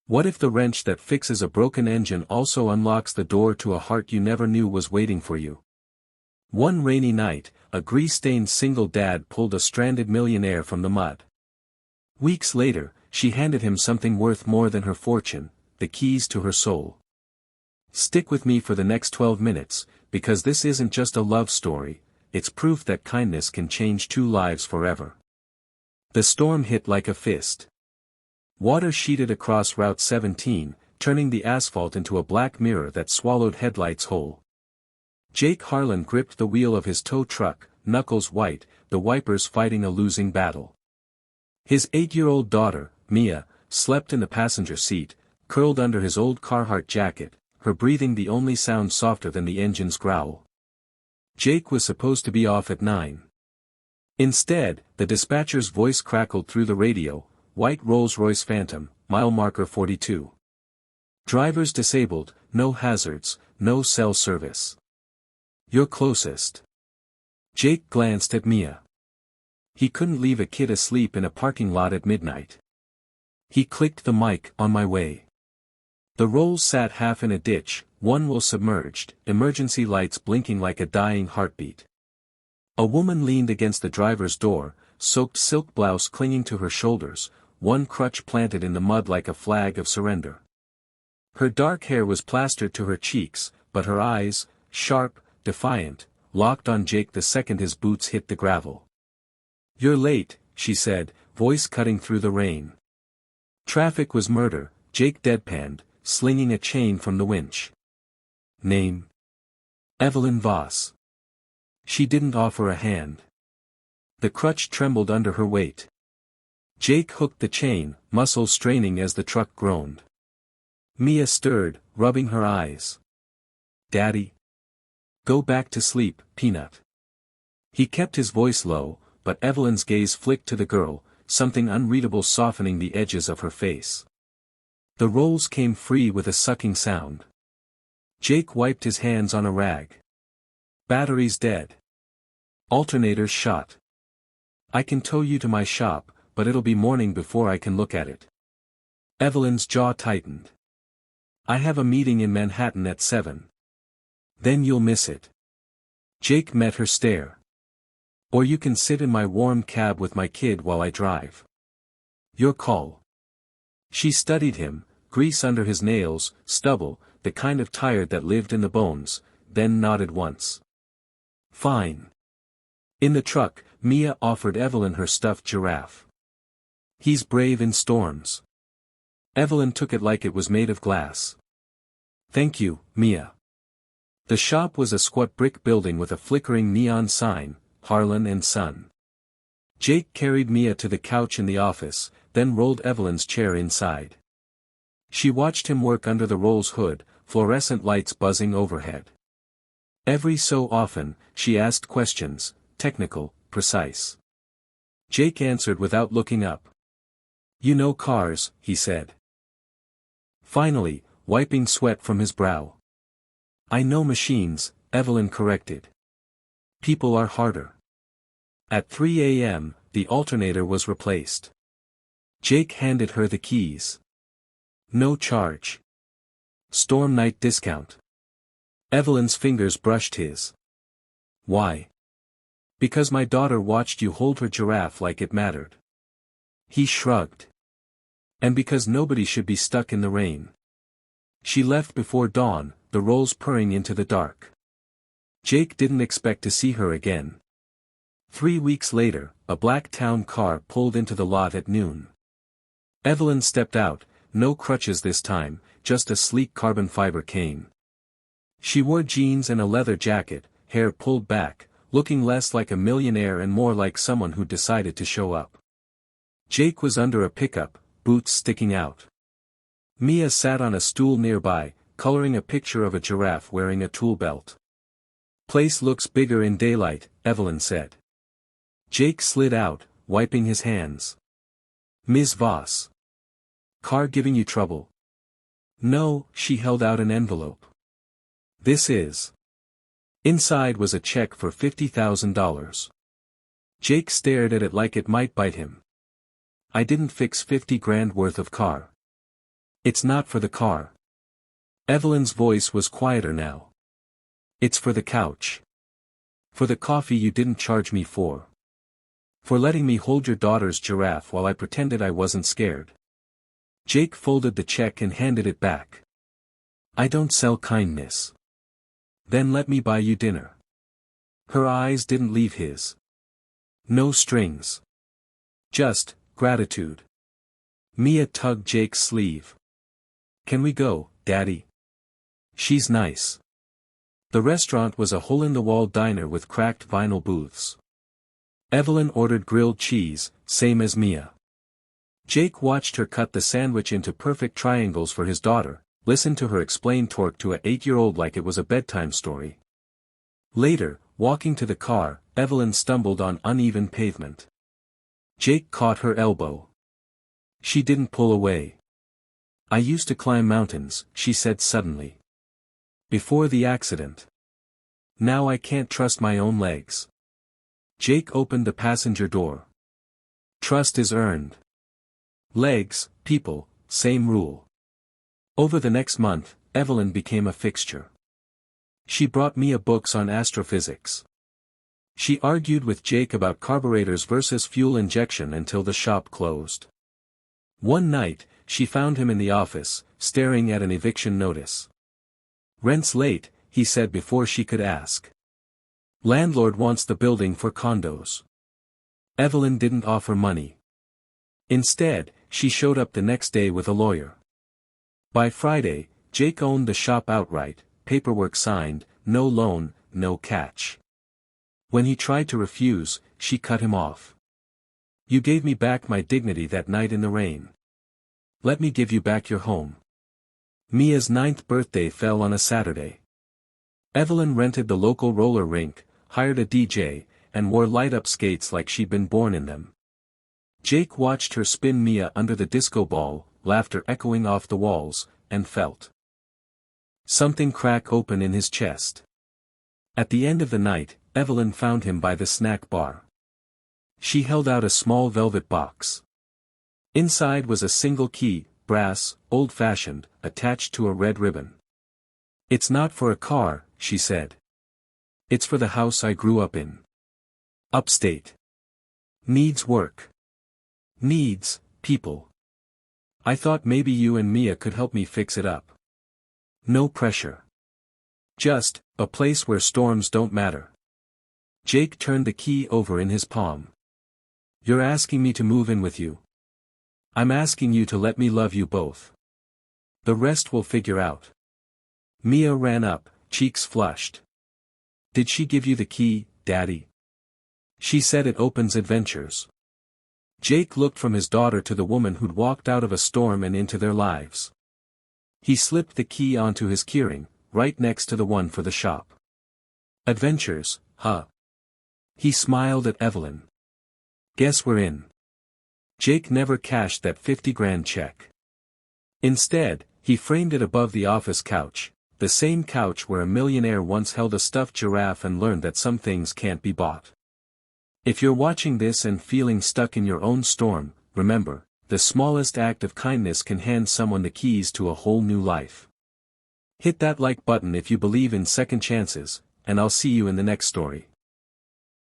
What if the wrench that fixes a broken engine also unlocks the door to a heart you never knew was waiting for you? One rainy night, a grease-stained single dad pulled a stranded millionaire from the mud. Weeks later, she handed him something worth more than her fortune, the keys to her soul. Stick with me for the next 12 minutes, because this isn't just a love story, it's proof that kindness can change two lives forever. The storm hit like a fist. Water sheeted across Route 17, turning the asphalt into a black mirror that swallowed headlights whole. Jake Harlan gripped the wheel of his tow truck, knuckles white, the wipers fighting a losing battle. His 8-year-old daughter, Mia, slept in the passenger seat, curled under his old Carhartt jacket, her breathing the only sound softer than the engine's growl. Jake was supposed to be off at 9. Instead, the dispatcher's voice crackled through the radio, white Rolls-Royce Phantom, mile marker 42. Drivers disabled, no hazards, no cell service. Your closest. Jake glanced at Mia. He couldn't leave a kid asleep in a parking lot at midnight. He clicked the mic, on my way. The Rolls sat half in a ditch, one wheel submerged, emergency lights blinking like a dying heartbeat. A woman leaned against the driver's door, soaked silk blouse clinging to her shoulders, one crutch planted in the mud like a flag of surrender. Her dark hair was plastered to her cheeks, but her eyes, sharp, defiant, locked on Jake the second his boots hit the gravel. You're late, she said, voice cutting through the rain. Traffic was murder, Jake deadpanned, slinging a chain from the winch. Name? Evelyn Voss. She didn't offer a hand. The crutch trembled under her weight. Jake hooked the chain, muscles straining as the truck groaned. Mia stirred, rubbing her eyes. Daddy? Go back to sleep, Peanut. He kept his voice low, but Evelyn's gaze flicked to the girl, something unreadable softening the edges of her face. The rolls came free with a sucking sound. Jake wiped his hands on a rag. Battery's dead. Alternator's shot. I can tow you to my shop, but it'll be morning before I can look at it. Evelyn's jaw tightened. I have a meeting in Manhattan at 7. Then you'll miss it. Jake met her stare. Or you can sit in my warm cab with my kid while I drive. Your call. She studied him, grease under his nails, stubble, the kind of tired that lived in the bones, then nodded once. Fine. In the truck, Mia offered Evelyn her stuffed giraffe. He's brave in storms. Evelyn took it like it was made of glass. Thank you, Mia. The shop was a squat brick building with a flickering neon sign, Harlan and Son. Jake carried Mia to the couch in the office, then rolled Evelyn's chair inside. She watched him work under the Rolls hood, fluorescent lights buzzing overhead. Every so often, she asked questions, technical, precise. Jake answered without looking up. You know cars, he said. Finally, wiping sweat from his brow. I know machines, Evelyn corrected. People are harder. At 3 a.m., the alternator was replaced. Jake handed her the keys. No charge. Storm night discount. Evelyn's fingers brushed his. Why? Because my daughter watched you hold her giraffe like it mattered. He shrugged. And because nobody should be stuck in the rain. She left before dawn, the rolls purring into the dark. Jake didn't expect to see her again. 3 weeks later, a black town car pulled into the lot at noon. Evelyn stepped out, no crutches this time, just a sleek carbon fiber cane. She wore jeans and a leather jacket, hair pulled back, looking less like a millionaire and more like someone who decided to show up. Jake was under a pickup, boots sticking out. Mia sat on a stool nearby, coloring a picture of a giraffe wearing a tool belt. Place looks bigger in daylight, Evelyn said. Jake slid out, wiping his hands. Ms. Voss. Car giving you trouble? No, she held out an envelope. This is. Inside was a check for $50,000. Jake stared at it like it might bite him. I didn't fix 50 grand worth of car. It's not for the car. Evelyn's voice was quieter now. It's for the couch. For the coffee you didn't charge me for. For letting me hold your daughter's giraffe while I pretended I wasn't scared. Jake folded the check and handed it back. I don't sell kindness. Then let me buy you dinner. Her eyes didn't leave his. No strings. Just gratitude. Mia tugged Jake's sleeve. Can we go, Daddy? She's nice. The restaurant was a hole-in-the-wall diner with cracked vinyl booths. Evelyn ordered grilled cheese, same as Mia. Jake watched her cut the sandwich into perfect triangles for his daughter, listened to her explain torque to a 8-year-old like it was a bedtime story. Later, walking to the car, Evelyn stumbled on uneven pavement. Jake caught her elbow. She didn't pull away. I used to climb mountains, she said suddenly. Before the accident. Now I can't trust my own legs. Jake opened the passenger door. Trust is earned. Legs, people, same rule. Over the next month, Evelyn became a fixture. She brought Mia books on astrophysics. She argued with Jake about carburetors versus fuel injection until the shop closed. One night, she found him in the office, staring at an eviction notice. Rent's late, he said before she could ask. Landlord wants the building for condos. Evelyn didn't offer money. Instead, she showed up the next day with a lawyer. By Friday, Jake owned the shop outright, paperwork signed, no loan, no catch. When he tried to refuse, she cut him off. You gave me back my dignity that night in the rain. Let me give you back your home. Mia's 9th birthday fell on a Saturday. Evelyn rented the local roller rink, hired a DJ, and wore light-up skates like she'd been born in them. Jake watched her spin Mia under the disco ball, laughter echoing off the walls, and felt something crack open in his chest. At the end of the night, Evelyn found him by the snack bar. She held out a small velvet box. Inside was a single key, brass, old-fashioned, attached to a red ribbon. It's not for a car, she said. It's for the house I grew up in. Upstate. Needs work. Needs people. I thought maybe you and Mia could help me fix it up. No pressure. Just a place where storms don't matter. Jake turned the key over in his palm. You're asking me to move in with you. I'm asking you to let me love you both. The rest we'll figure out. Mia ran up, cheeks flushed. Did she give you the key, Daddy? She said it opens adventures. Jake looked from his daughter to the woman who'd walked out of a storm and into their lives. He slipped the key onto his keyring, right next to the one for the shop. Adventures, huh? He smiled at Evelyn. Guess we're in. Jake never cashed that 50 grand check. Instead, he framed it above the office couch, the same couch where a millionaire once held a stuffed giraffe and learned that some things can't be bought. If you're watching this and feeling stuck in your own storm, remember, the smallest act of kindness can hand someone the keys to a whole new life. Hit that like button if you believe in second chances, and I'll see you in the next story.